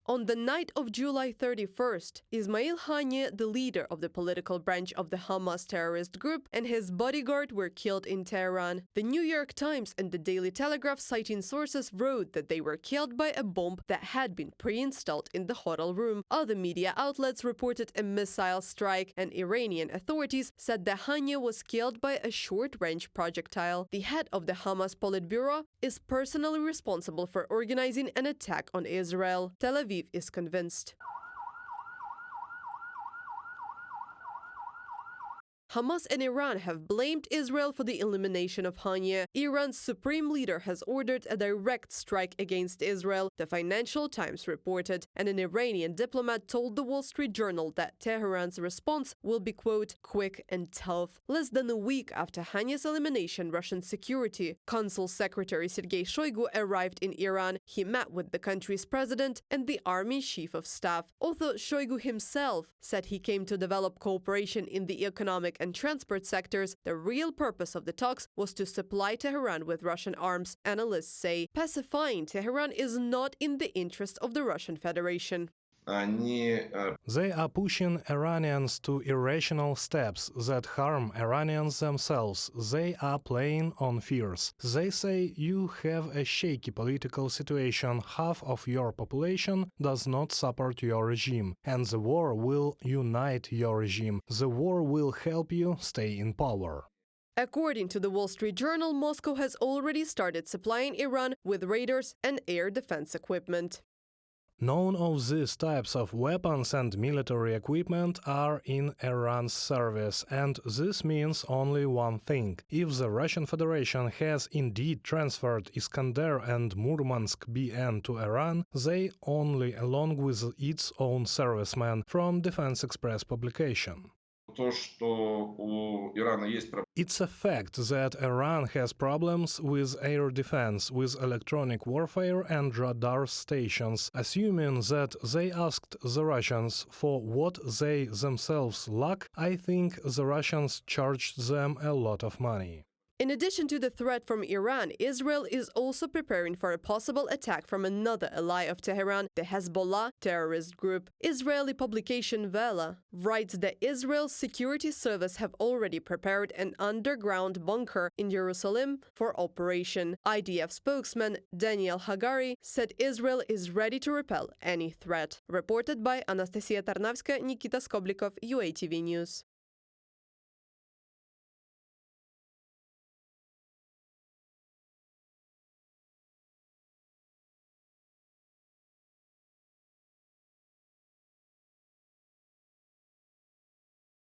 On the night of July 31st, Ismail Haniyeh, the leader of the political branch of the Hamas terrorist group, and his bodyguard were killed in Tehran. The New York Times and the Daily Telegraph, citing sources, wrote that they were killed by a bomb that had been pre-installed in the hotel room. Other media outlets reported a missile strike, and Iranian authorities said that Haniyeh was killed by a short-range projectile. The head of the Hamas Politburo is personally responsible for organizing an attack on Israel. Tel Aviv is convinced. Hamas and Iran have blamed Israel for the elimination of Haniyeh. Iran's supreme leader has ordered a direct strike against Israel, the Financial Times reported, and an Iranian diplomat told the Wall Street Journal that Tehran's response will be, quote, quick and tough. Less than a week after Haniyeh's elimination, Russian Security Council Secretary Sergei Shoigu arrived in Iran. He met with the country's president and the army chief of staff. Although Shoigu himself said he came to develop cooperation in the economic and transport sectors, the real purpose of the talks was to supply Tehran with Russian arms. Analysts say pacifying Tehran is not in the interest of the Russian Federation. They are pushing Iranians to irrational steps that harm Iranians themselves. They are playing on fears. They say you have a shaky political situation, half of your population does not support your regime, and the war will unite your regime. The war will help you stay in power. According to the Wall Street Journal, Moscow has already started supplying Iran with radars and air defense equipment. None of these types of weapons and military equipment are in Iran's service, and this means only one thing. If the Russian Federation has indeed transferred Iskander and Murmansk BN to Iran, they only along with its own servicemen, from Defense Express publication. It's a fact that Iran has problems with air defense, with electronic warfare and radar stations. Assuming that they asked the Russians for what they themselves lack, I think the Russians charged them a lot of money. In addition to the threat from Iran, Israel is also preparing for a possible attack from another ally of Tehran, the Hezbollah terrorist group. Israeli publication Vela writes that Israel's security service have already prepared an underground bunker in Jerusalem for operation. IDF spokesman Daniel Hagari said Israel is ready to repel any threat. Reported by Anastasia Tarnavska, Nikita Skoblikov, UATV News.